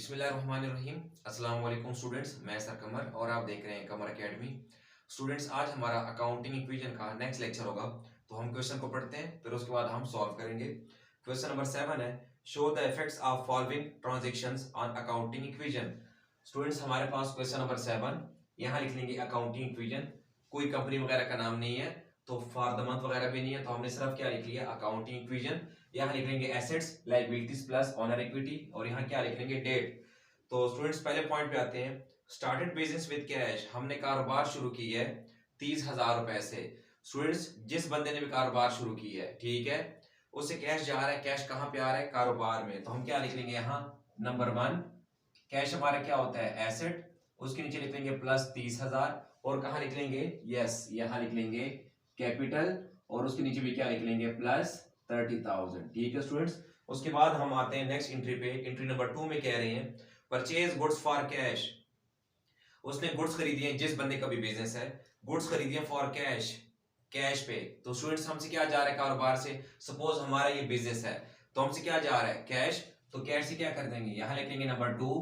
बिस्मिल्लाहिर्रहमानिर्रहीम। अस्सलाम वालेकुम स्टूडेंट्स, मैं सर कमर और आप देख रहे हैं कमर एकेडमी। स्टूडेंट्स, आज हमारा अकाउंटिंग इक्वेशन का नेक्स्ट लेक्चर होगा। तो हम क्वेश्चन को पढ़ते हैं, फिर उसके बाद हम सॉल्व करेंगे। क्वेश्चन नंबर 7 है, show the effects of following transactions on accounting equation. Students, हमारे पास क्वेश्चन नंबर 7, यहाँ लिख लेंगे अकाउंटिंग इक्वेशन। कोई कंपनी वगैरह का नाम नहीं है, तो फॉर द मंथ वगैरह भी नहीं है, तो हमने सिर्फ क्या लिख लिया, अकाउंटिंग इक्वेशन। यहाँ लिख लेंगे assets liabilities plus honour equity, और यहाँ क्या लिख लेंगे, डेट। तो स्टूडेंट्स, पहले पॉइंट पे आते हैं। स्टार्टेड बिजनेस विद कैश, हमने कारोबार शुरू की है 30,000 रुपए से। स्टूडेंट्स, जिस बंदे ने भी कारोबार शुरू की है, ठीक है, उससे कैश जा रहा है। कैश कहाँ पे आ रहा है, कारोबार में। तो हम क्या लिख लेंगे, यहाँ नंबर 1 कैश हमारा क्या होता है, एसेट। उसके नीचे लिख लेंगे प्लस 30,000, और कहाँ लिख लेंगे, यस, यहाँ लिख लेंगे कैपिटल, और उसके नीचे भी क्या लिख लेंगे, प्लस 30,000। ठीक है स्टूडेंट्स। उसके बाद हम आते हैं नेक्स्ट एंट्री पे। एंट्री नंबर 2 में कह रहे हैं परचेज गुड्स फॉर कैश। उसने गुड्स खरीदी है, जिस बंदे का भी बिजनेस है, गुड्स खरीदी है फॉर कैश, कैश पे। तो स्टूडेंट्स, हमसे क्या जा रहा है, कारोबार से। सपोज हमारा ये बिजनेस है, तो हमसे क्या जा रहा है, कैश। तो कैश से क्या कर देंगे, यहाँ लिखेंगे नंबर 2,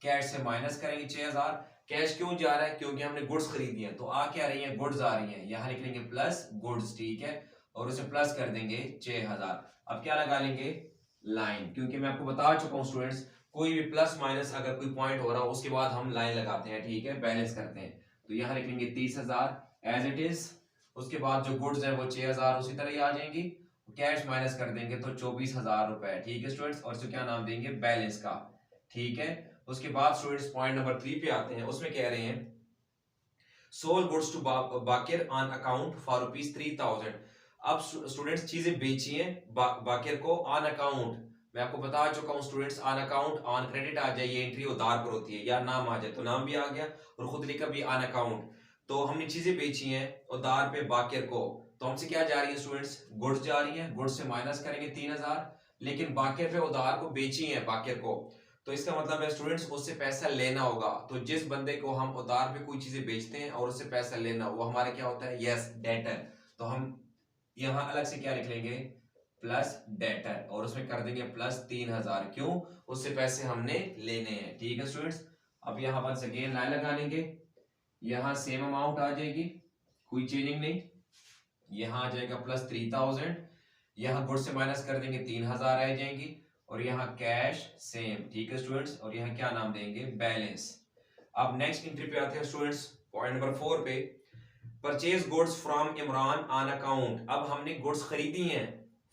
कैश से माइनस करेंगे 6,000। कैश क्यों जा रहा है, क्योंकि हमने गुड्स खरीदी है, तो आ क्या रही है, गुड्स आ रही है। यहाँ लिख लेंगे प्लस गुड्स, ठीक है, और उसे प्लस कर देंगे 6,000। अब क्या लगा लेंगे, लाइन, क्योंकि मैं आपको बता चुका हूँ स्टूडेंट्स, कोई भी प्लस माइनस अगर कोई पॉइंट हो रहा हो, उसके बाद हम लाइन लगाते हैं, ठीक है, बैलेंस करते हैं। तो यहाँ लिखेंगे 30,000 एज इट इज। उसके बाद जो गुड्स है वो 6,000 उसी तरह ही आ जाएंगी। कैश माइनस कर देंगे तो 24,000 रुपए, ठीक है स्टूडेंट्स, और इसको क्या नाम देंगे, बैलेंस का, ठीक है। उसके बाद स्टूडेंट्स पॉइंट नंबर 3 पे आते हैं। उसमें कह रहे हैं sold goods to Baqir on account for ₹3,000। अब स्टूडेंट्स, चीजें बेची हैं बाकिर को ऑन अकाउंट। मैं आपको बता चुका हूं students, on account, on credit आ जाए, ये एंट्री उधार पर होती है, या नाम आ जाए तो नाम भी आ गया, और खुद लिखा भी ऑन अकाउंट। तो हमने चीजें बेची हैं उधार पे बाकिर को, तो हमसे क्या जा रही है स्टूडेंट्स, गुड्स जा रही है। गुड्स से माइनस करेंगे 3,000, लेकिन बाकिर पे उधार को बेची है बाकिर को, तो इसका मतलब है स्टूडेंट्स, उससे पैसा लेना होगा। तो जिस बंदे को हम उधार पे कोई चीजें बेचते हैं और उससे पैसा लेना, वो हमारा क्या होता है, यस, डेटर। तो हम यहाँ अलग से क्या लिख लेंगे, प्लस डेटर, और उसमें कर देंगे प्लस 3,000, क्यों, उससे पैसे हमने लेने हैं, ठीक है स्टूडेंट्स। अब यहाँ पर अगेन लाइन लगा लेंगे, यहाँ सेम अमाउंट आ जाएगी, कोई चेंजिंग नहीं। यहाँ आ जाएगा प्लस 3,000, यहाँ गुड से माइनस कर देंगे 3,000 आ जाएंगी, और यहाँ कैश सेम, ठीक है स्टूडेंट्स, और यहाँ क्या नाम देंगे, बैलेंस। अब नेक्स्ट एंट्री पे आते हैं स्टूडेंट्स, पॉइंट नंबर 4 पे। Purchase goods from Imran on account. अब हमने गुड्स खरीदी हैं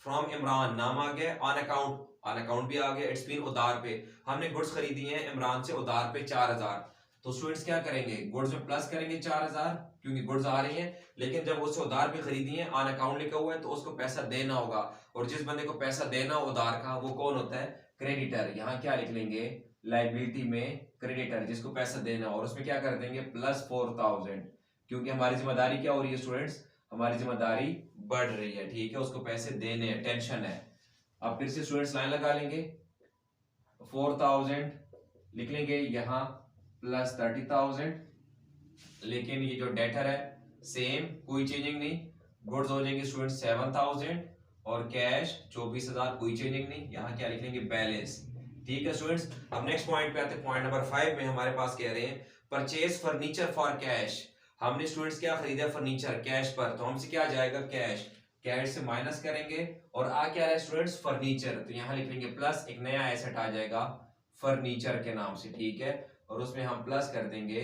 फ्रॉम इमरान, नाम आ गया, ऑन अकाउंट, ऑन अकाउंट भी आ गया, इट्स बीन उधार पे। हमने गुड्स खरीदी हैं इमरान से उधार पे 4,000। तो स्टूडेंट्स क्या करेंगे, गुड्स में प्लस करेंगे 4,000, क्योंकि गुड्स आ रही हैं, लेकिन जब उससे उधार पे खरीदी है, ऑन अकाउंट लिखा हुआ है, तो उसको पैसा देना होगा। और जिस बंदे को पैसा देना हो उधार का, वो कौन होता है, क्रेडिटर। यहाँ क्या लिख लेंगे, लायबिलिटी में क्रेडिटर, जिसको पैसा देना हो, और उसमें क्या कर देंगे, प्लस 4,000, क्योंकि हमारी जिम्मेदारी क्या हो रही है स्टूडेंट्स, हमारी जिम्मेदारी बढ़ रही है, ठीक है, उसको पैसे देने हैं, टेंशन है। अब फिर से स्टूडेंट्स लाइन लगा लेंगे, 4,000 लिख लेंगे, यहाँ प्लस 30,000, लेकिन ये जो डेटर है सेम, कोई चेंजिंग नहीं। गुड्स हो जाएंगे स्टूडेंट्स 7,000, और कैश 24,000, कोई चेंजिंग नहीं। यहाँ क्या लिख लेंगे, बैलेंस, ठीक है स्टूडेंट्स। अब नेक्स्ट पॉइंट पे आते हैं। पॉइंट नंबर 5 में हमारे पास कह रहे हैं परचेज फर्नीचर फॉर कैश। हमने स्टूडेंट्स क्या खरीदा, फर्नीचर, कैश पर, तो हमसे क्या जाएगा, कैश, कैश से माइनस करेंगे, और आ क्या रहा है स्टूडेंट्स, फर्नीचर। तो यहाँ लिख लेंगे प्लस, एक नया एसेट आ जाएगा फर्नीचर के नाम से, ठीक है, और उसमें हम प्लस कर देंगे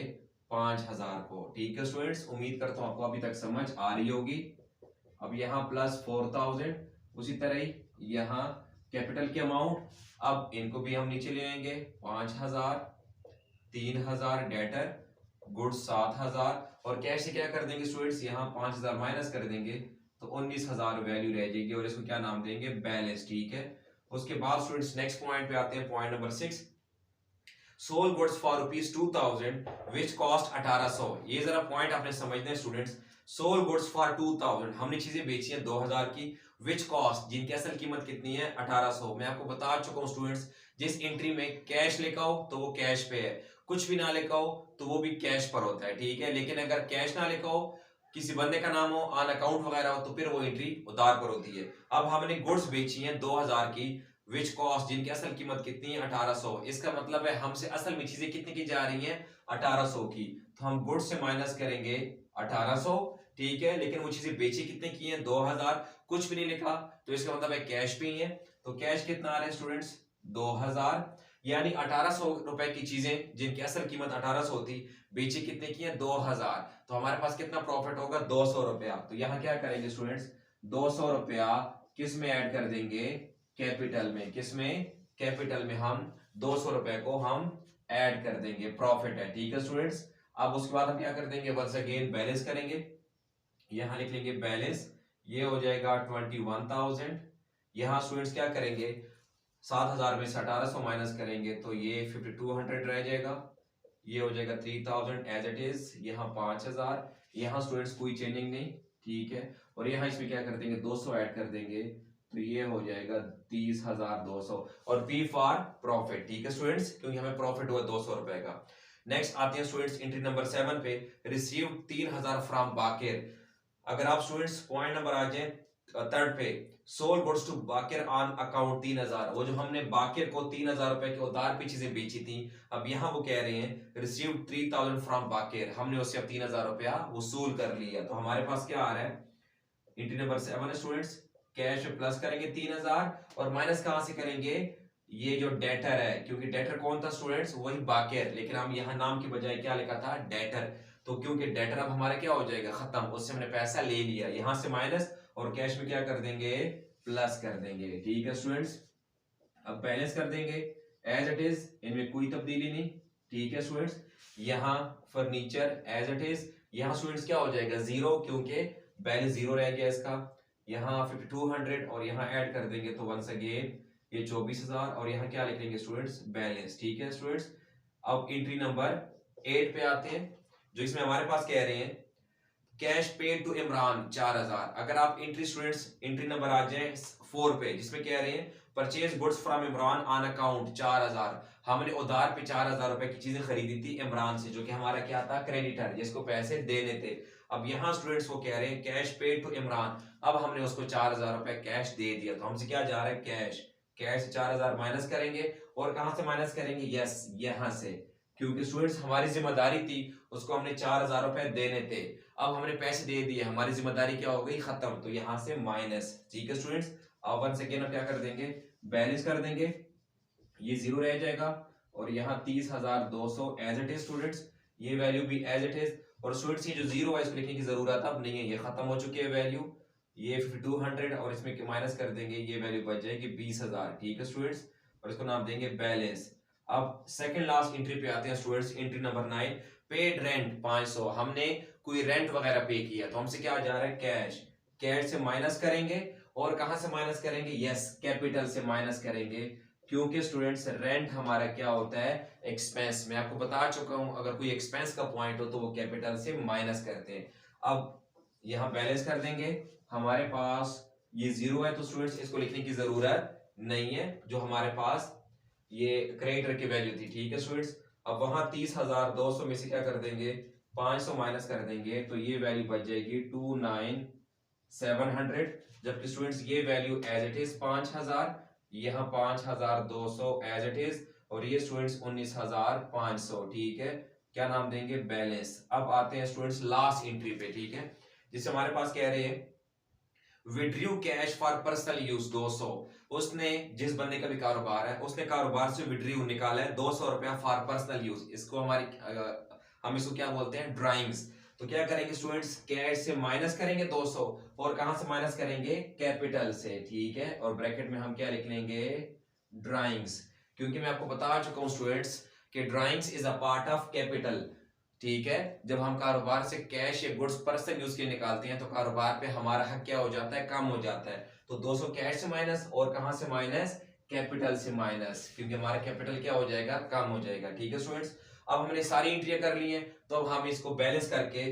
5,000 को, ठीक है स्टूडेंट्स। उम्मीद करता हूं आपको अभी तक समझ आ रही होगी। अब यहाँ प्लस 4,000, उसी तरह ही यहाँ कैपिटल की अमाउंट, अब इनको भी हम नीचे ले लेंगे, 5,000, 3,000 डेटर, गुड्स 7,000, और कैश से क्या कर देंगे स्टूडेंट्स, यहाँ 5,000 माइनस कर देंगे, तो 19,000 वैल्यू रह जाएगी, और इसको क्या नाम देंगे, बैलेंस, ठीक है। उसके बाद स्टूडेंट्स नेक्स्ट पॉइंट पे आते हैं, point number 6। Sold goods for ₹2,000 which cost 1,800। ये जरा पॉइंट आपने समझना है स्टूडेंट्स। सोल गुड्स फॉर 2,000, हमने चीजें बेची हैं 2,000 की, विच कॉस्ट, जिनकी असल कीमत कितनी है, 1,800। मैं आपको बता चुका हूं स्टूडेंट्स, जिस एंट्री में कैश लिखा हो तो वो कैश पे है, कुछ भी ना लिखा हो तो वो भी कैश पर होता है, ठीक है। लेकिन अगर कैश ना लिखा हो, किसी बंदे का नाम हो, ऑन अकाउंट वगैरह हो, तो फिर वो एंट्री उधार पर होती है। अब हमने गुड्स बेची हैं 2,000 की, विच कॉस्ट, जिनकी असल कीमत कितनी है 1800। इसका मतलब है हमसे असल में चीजें कितनी की जा रही हैं 1800 की, तो हम गुड्स से माइनस करेंगे 1800, ठीक है। लेकिन वो चीजें बेची कितने की हैं 2000, कुछ भी नहीं लिखा, तो इसका मतलब है कैश भी है। तो कैश कितना आ रहा है स्टूडेंट्स 2000, यानी 1800 रुपए की चीजें जिनकी असल कीमत 1800 थी, बेची कितने की है 2000, तो हमारे पास कितना प्रॉफिट होगा 200 रुपया। तो यहाँ क्या करेंगे स्टूडेंट्स 200 रुपया किस में ऐड कर देंगे कैपिटल में, किसमें कैपिटल में हम 200 रुपए को हम ऐड कर देंगे, प्रॉफिट है, ठीक है स्टूडेंट्स। अब उसके बाद हम क्या कर देंगे वंस अगेन बैलेंस करेंगे, यहां लिख लेंगे बैलेंस, ये हो जाएगा 21,000। यहां स्टूडेंट्स क्या करेंगे 7000 में से 1800 माइनस करेंगे तो ये 5200 रह जाएगा, ये हो जाएगा 3000 एज इट इज, यहाँ 5000, यहाँ स्टूडेंट्स कोई चेंजिंग नहीं, ठीक है। और यहाँ इसमें क्या कर देंगे 200 ऐड कर देंगे, तो ये हो जाएगा 30,200 और पी फॉर प्रॉफिट, ठीक है स्टूडेंट्स, क्योंकि हमें प्रॉफिट हुआ 200 रुपए का। नेक्स्ट आते हैं स्टूडेंट्स एंट्री नंबर 7 पे, रिसीव 3000 फ्रॉम बाकिर। अगर आप स्टूडेंट्स पॉइंट नंबर आ जाए थर्ड पे, sold goods to Baqir on account 3000, वो जो हमने बाकिर को 3000 रुपए के उधार पे चीजें बेची थी, अब यहाँ वो कह रहे हैं रिसीव 3000 फ्रॉम बाकिर, हमने उससे अब 3000 रुपया वसूल कर लिया। तो हमारे पास क्या आ रहा है entry number 7 students, cash plus करेंगे 3000 और माइनस कहां से करेंगे, ये जो डेटर है, क्योंकि डेटर कौन था स्टूडेंट्स वही बाकिर, लेकिन हम यहाँ नाम की बजाय क्या लिखा था डेटर, तो क्योंकि डेटर अब हमारा क्या हो जाएगा खत्म, उससे हमने पैसा ले लिया, यहां से माइनस और कैश में क्या कर देंगे प्लस कर देंगे, ठीक है स्टूडेंट्स। अब बैलेंस कर देंगे एज इट इज, इनमें कोई तब्दीली नहीं, ठीक है स्टूडेंट्स। यहाँ फर्नीचर एज इट इज, यहाँ स्टूडेंट्स क्या हो जाएगा जीरो, क्योंकि बैलेंस जीरो रह गया इसका। यहाँ 5200 और यहाँ ऐड कर देंगे तो वंस अगेन ये 24,000 और यहाँ क्या लिख लेंगे स्टूडेंट्स बैलेंस, ठीक है स्टूडेंट्स। अब एंट्री नंबर 8 पे आते हैं, जो इसमें हमारे पास कह रहे हैं कैश पेड टू इमरान 4000। अगर आप एंट्री स्टूडेंट्स एंट्री नंबर आ जाए 4 पे, जिसमें कह रहे हैं purchase goods from Imran on account 4000, हमने उधार पे 4000 रुपए की चीजें खरीदी थी इमरान से, जो कि हमारा क्या था क्रेडिटर, जिसको पैसे देने थे। अब यहाँ स्टूडेंट्स वो कह रहे हैं कैश पेड टू इमरान, अब हमने उसको 4000 रुपए कैश दे दिया, तो हमसे क्या जा रहा है कैश, कैश 4000 माइनस करेंगे और कहां से माइनस करेंगे यस यहां से, क्योंकि स्टूडेंट्स हमारी जिम्मेदारी थी उसको हमने 4000 रुपए देने थे, अब हमने पैसे दे दिए, हमारी जिम्मेदारी क्या हो गई खत्म, तो यहां से माइनस, ठीक है स्टूडेंट्स। अब वन सेकेंड हम क्या कर देंगे बैलेंस कर देंगे, ये जीरो रह जाएगा और यहाँ 30,200 एज इट इज स्टूडेंट्स, ये वैल्यू भी एज इट इज। और स्टूडेंट्स ये जो जीरो है इसको लिखने की जरूरत अब नहीं है, ये खत्म हो चुकी है वैल्यू, ये 5200 और इसमें माइनस कर देंगे, ये वैल्यू बच जाएगी 20,000, ठीक है स्टूडेंट्स, और इसको नाम देंगे बैलेंस। अब सेकंड लास्ट एंट्री पे आते हैं students, entry number 9, paid rent 500, हमने कोई रेंट वगैरह पे किया, तो हमसे क्या जा रहा है कैश, कैश से माइनस करेंगे और कहां से माइनस करेंगे यस कैपिटल से माइनस करेंगे, क्योंकि स्टूडेंट्स रेंट हमारा क्या होता है एक्सपेंस, मैं आपको बता चुका हूं अगर कोई एक्सपेंस का पॉइंट हो तो वो कैपिटल से माइनस करते हैं। अब यहां बैलेंस कर देंगे, हमारे पास ये जीरो है तो स्टूडेंट्स इसको लिखने की जरूरत नहीं है, जो हमारे पास ये क्रेडिटर की वैल्यू थी, ठीक है स्टूडेंट्स। अब वहां 30,200 में से क्या कर देंगे 500 माइनस कर देंगे, तो ये वैल्यू बच जाएगी 29,700, जबकि स्टूडेंट्स ये वैल्यू एज इट इज 5000, यहाँ 5200 एज इट इज, और ये स्टूडेंट्स 19,500, ठीक है। क्या नाम देंगे बैलेंस। अब आते हैं स्टूडेंट्स लास्ट एंट्री पे, ठीक है, जिससे हमारे पास कह रहे हैं withdrew cash for personal use 200, उसने जिस बंदे का भी कारोबार है उसने कारोबार से विड्रू निकाला है 200 रुपया फॉर पर्सनल यूज, इसको हम इसको क्या बोलते हैं ड्राइंग्स। तो क्या करेंगे स्टूडेंट्स कैश से माइनस करेंगे 200 और कहां से माइनस करेंगे कैपिटल से, ठीक है, और ब्रैकेट में हम क्या लिख लेंगे ड्राइंग्स, क्योंकि मैं आपको बता चुका हूं स्टूडेंट्स कि drawings is a part of capital, ठीक है। जब हम कारोबार से कैश या गुड्स पर्सनल यूज के लिए निकालते हैं तो कारोबार पे हमारा हक क्या हो जाता है कम हो जाता है, तो 200 कैश से माइनस और कहां से माइनस कैपिटल से माइनस, क्योंकि हमारा कैपिटल क्या हो जाएगा कम हो जाएगा, ठीक है स्टूडेंट्स। अब हमने सारी एंट्रियां कर ली हैं, तो अब हम इसको बैलेंस करके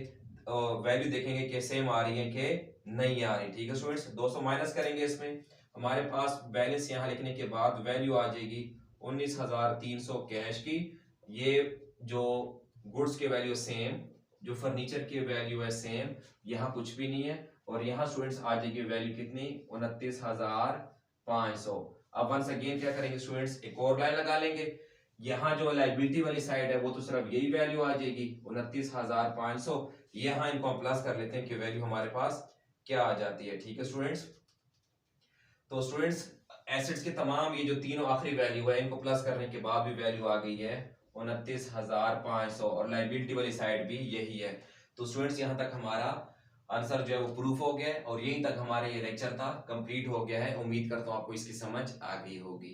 वैल्यू देखेंगे कि सेम आ रही है कि नहीं आ रही, ठीक है स्टूडेंट्स। 200 माइनस करेंगे इसमें, हमारे पास बैलेंस यहाँ लिखने के बाद वैल्यू आ जाएगी 19,300 कैश की, ये जो गुड्स की वैल्यू सेम, जो फर्नीचर की वैल्यू है सेम, यहाँ कुछ भी नहीं है, और यहाँ स्टूडेंट्स आ जाएगी वैल्यू कितनी 29,500। अब वंस अगेन क्या करेंगे स्टूडेंट्स, एक और लाइन लगा लेंगे। यहाँ जो लाइबिलिटी वाली साइड है वो तो सिर्फ यही वैल्यू आ जाएगी 29,500। यहाँ इनको हम प्लस कर लेते हैं कि वैल्यू हमारे पास क्या आ जाती है। ठीक है स्टूडेंट्स, तो स्टूडेंट्स एसेट्स के तमाम ये जो तीनों आखिरी वैल्यू है इनको प्लस करने के बाद भी वैल्यू आ गई है 29,500 और लाइबिलिटी वाली साइड भी यही है। तो स्टूडेंट्स यहाँ तक हमारा आंसर जो है वो प्रूफ हो गया है और यहीं तक हमारा ये लेक्चर था, कंप्लीट हो गया है। उम्मीद करता हूँ आपको इसकी समझ आ गई होगी।